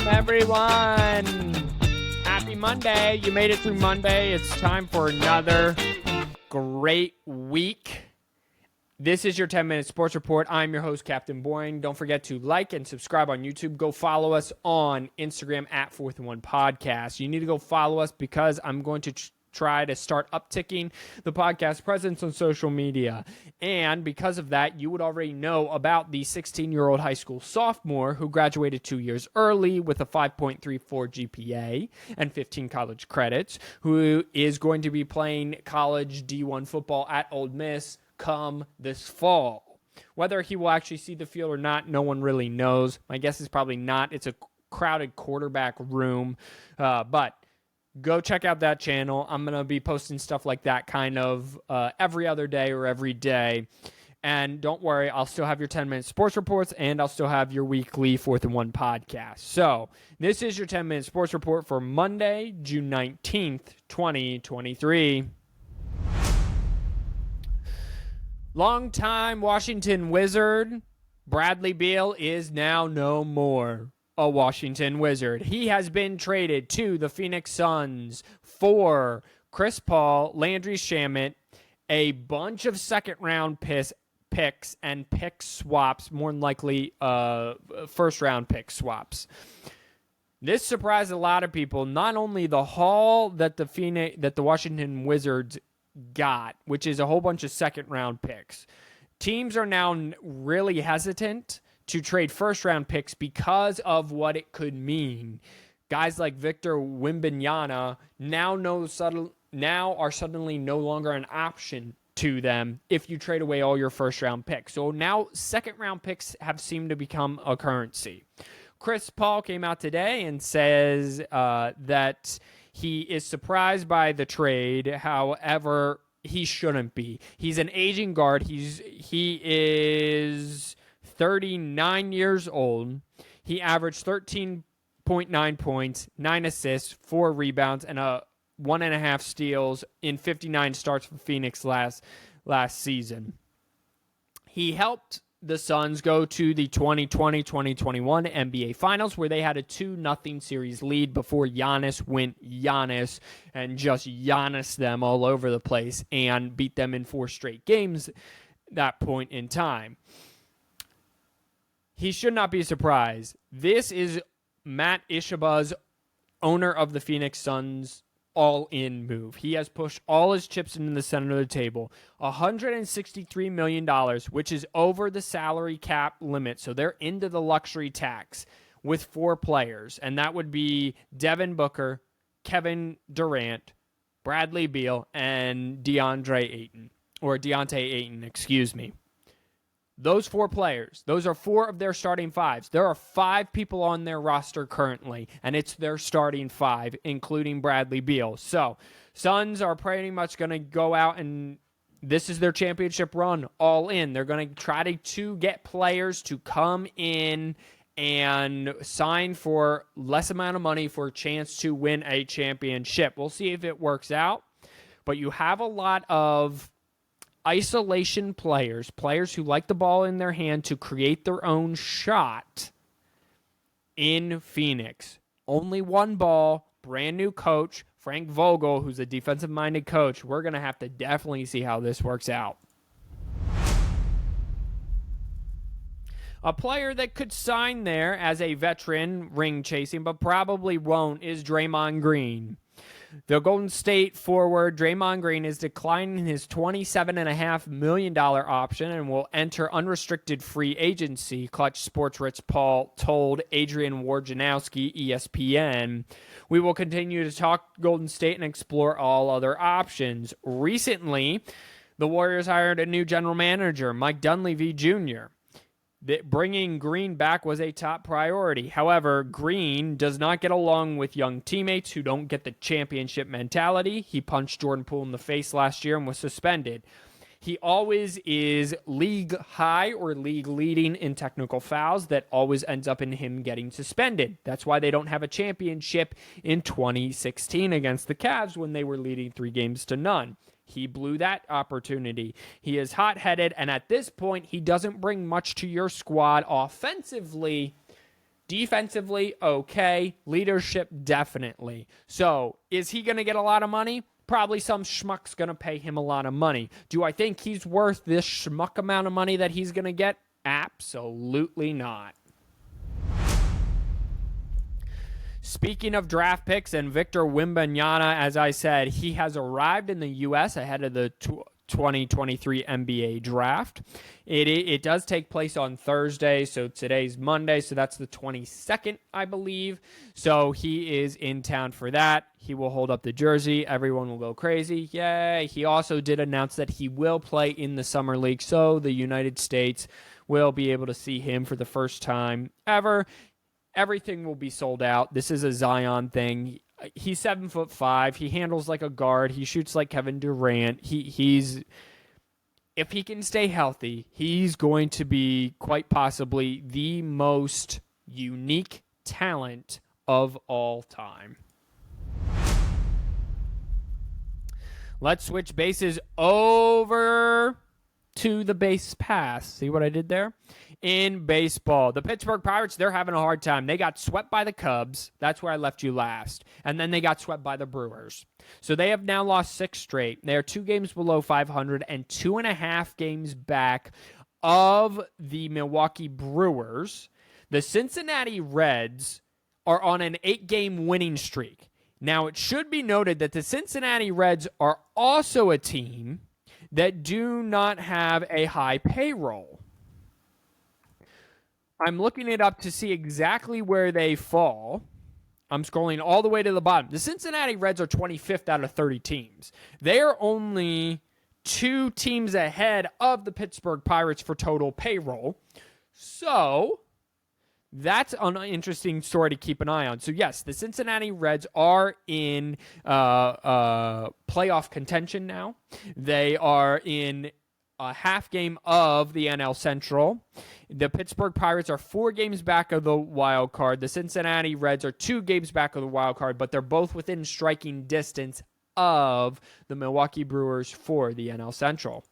everyone. Happy Monday. You made it through Monday. It's time for another great week. This is your 10-minute sports report. I'm your host, Captain Boring. Don't forget to like and subscribe on YouTube. Go follow us on Instagram at 4th and 1 Podcast. You need to go follow us because I'm going to try to start upticking the podcast presence on social media. And because of that, you would already know about the 16-year-old high school sophomore who graduated 2 years early with a 5.34 GPA and 15 college credits, who is going to be playing college D1 football at Ole Miss come this fall. Whether he will actually see the field or not, no one really knows. My guess is probably not. It's a crowded quarterback room, but go check out that channel. I'm going to be posting stuff like that kind of every other day or every day. And don't worry, I'll still have your 10-minute sports reports, and I'll still have your weekly 4th and 1 podcast. So this is your 10-minute sports report for Monday, June 19th, 2023. Longtime Washington Wizard Bradley Beal is now no more a Washington Wizard. He has been traded to the Phoenix Suns for Chris Paul, Landry Shamet, a bunch of second-round picks and pick swaps, more than likely first-round pick swaps. This surprised a lot of people. Not only the haul that the Washington Wizards got, which is a whole bunch of second-round picks. Teams are now really hesitant to trade first-round picks because of what it could mean. Guys like Victor Wembanyama now are suddenly no longer an option to them if you trade away all your first-round picks. So now second-round picks have seemed to become a currency. Chris Paul came out today and says that he is surprised by the trade. However, he shouldn't be. He's an aging guard. He is 39 years old. He averaged 13.9 points, 9 assists, 4 rebounds, and 1.5 steals in 59 starts for Phoenix last season. He helped the Suns go to the 2020-2021 NBA Finals, where they had a 2-0 series lead before Giannis went Giannis and just Giannis them all over the place and beat them in 4 straight games that point in time. He should not be surprised. This is Matt Ishaba's, owner of the Phoenix Suns, all-in move. He has pushed all his chips into the center of the table. $163 million, which is over the salary cap limit, so they're into the luxury tax with 4 players, and that would be Devin Booker, Kevin Durant, Bradley Beal, and Deontay Ayton, excuse me. Those 4 players, those are 4 of their starting 5s. There are 5 people on their roster currently, and it's their starting 5, including Bradley Beal. So, Suns are pretty much going to go out and this is their championship run, all in. They're going to try to get players to come in and sign for less amount of money for a chance to win a championship. We'll see if it works out, but you have a lot of isolation players who like the ball in their hand to create their own shot in Phoenix. Only one ball, brand new coach, Frank Vogel, who's a defensive-minded coach. We're going to have to definitely see how this works out. A player that could sign there as a veteran ring chasing, but probably won't, is Dreymond Green. The Golden State forward, Dreymond Green, is declining his $27.5 million option and will enter unrestricted free agency, Clutch Sports Rich Paul told Adrian Wojnarowski, ESPN. We will continue to talk Golden State and explore all other options. Recently, the Warriors hired a new general manager, Mike Dunleavy Jr. Bringing Green back was a top priority. However, Green does not get along with young teammates who don't get the championship mentality. He punched Jordan Poole in the face last year and was suspended. He always is league high or league leading in technical fouls that always ends up in him getting suspended. That's why they don't have a championship in 2016 against the Cavs when they were leading 3-0. He blew that opportunity. He is hot-headed, and at this point, he doesn't bring much to your squad offensively Defensively, okay. Leadership, definitely. So, is he going to get a lot of money? Probably some schmuck's going to pay him a lot of money. Do I think he's worth this schmuck amount of money that he's going to get? Absolutely not. Speaking of draft picks and Victor Wembanyama, as I said, he has arrived in the U.S. ahead of the 2023 NBA draft. It does take place on Thursday, so today's Monday, so that's the 22nd, I believe. So he is in town for that. He will hold up the jersey. Everyone will go crazy. Yay. He also did announce that he will play in the Summer League, so the United States will be able to see him for the first time ever. Everything will be sold out. This is a Zion thing. He's 7'5". He handles like a guard. He shoots like Kevin Durant. He's if he can stay healthy, he's going to be quite possibly the most unique talent of all time. Let's switch bases over to the base pass. See what I did there? In baseball, the Pittsburgh Pirates, they're having a hard time. They got swept by the Cubs. That's where I left you last. And then they got swept by the Brewers. So they have now lost 6 straight. They are 2 games below 500 and 2.5 games back of the Milwaukee Brewers. The Cincinnati Reds are on an 8-game winning streak. Now, it should be noted that the Cincinnati Reds are also a team that do not have a high payroll. I'm looking it up to see exactly where they fall. I'm scrolling all the way to the bottom. The Cincinnati Reds are 25th out of 30 teams. They are only 2 teams ahead of the Pittsburgh Pirates for total payroll. So that's an interesting story to keep an eye on. So, yes, the Cincinnati Reds are in playoff contention now. They are in a half game of the NL Central. The Pittsburgh Pirates are 4 games back of the wild card. The Cincinnati Reds are 2 games back of the wild card, but they're both within striking distance of the Milwaukee Brewers for the NL Central.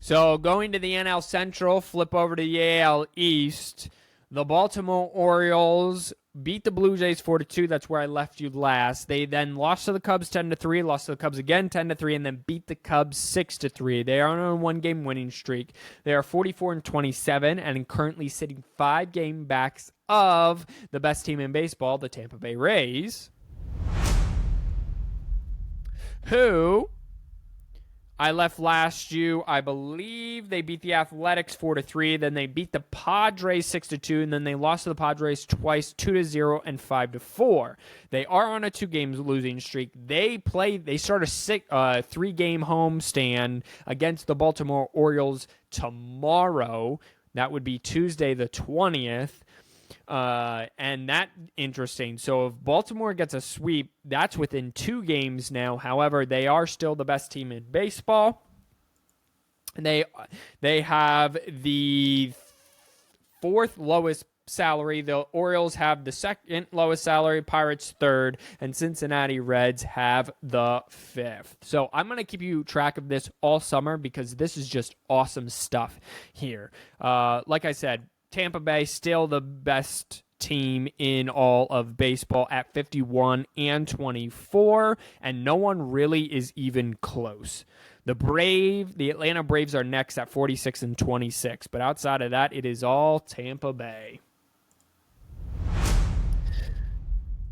So going to the NL Central, flip over to the AL East. The Baltimore Orioles beat the Blue Jays 4-2. That's where I left you last. They then lost to the Cubs 10-3, lost to the Cubs again 10-3, and then beat the Cubs 6-3. They are on a 1-game winning streak. They are 44-27 and currently sitting 5 game backs of the best team in baseball, the Tampa Bay Rays, who I left last you. I believe they beat the Athletics 4-3. Then they beat the Padres 6-2. And then they lost to the Padres twice, 2-0 and 5-4. They are on a 2-game losing streak. They start a 3-game homestand against the Baltimore Orioles tomorrow. That would be Tuesday the 20th. And that interesting. So if Baltimore gets a sweep, that's within 2 games now. However, they are still the best team in baseball. They have the 4th lowest salary. The Orioles have the 2nd lowest salary, Pirates 3rd, and Cincinnati Reds have the 5th. So I'm going to keep you track of this all summer because this is just awesome stuff here. Like I said, Tampa Bay still the best team in all of baseball at 51-24, and no one really is even close. The Atlanta Braves are next at 46-26, but outside of that, it is all Tampa Bay.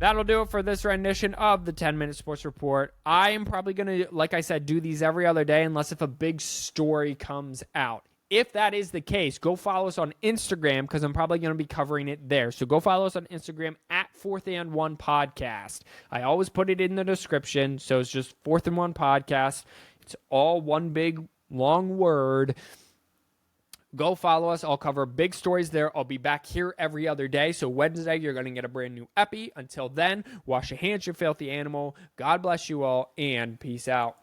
That'll do it for this rendition of the 10-Minute Sports Report. I am probably going to, like I said, do these every other day unless if a big story comes out. If that is the case, go follow us on Instagram because I'm probably going to be covering it there. So go follow us on Instagram at 4th and 1 Podcast. I always put it in the description, so it's just 4th and 1 Podcast. It's all one big, long word. Go follow us. I'll cover big stories there. I'll be back here every other day. So Wednesday, you're going to get a brand new epi. Until then, wash your hands, you filthy animal. God bless you all, and peace out.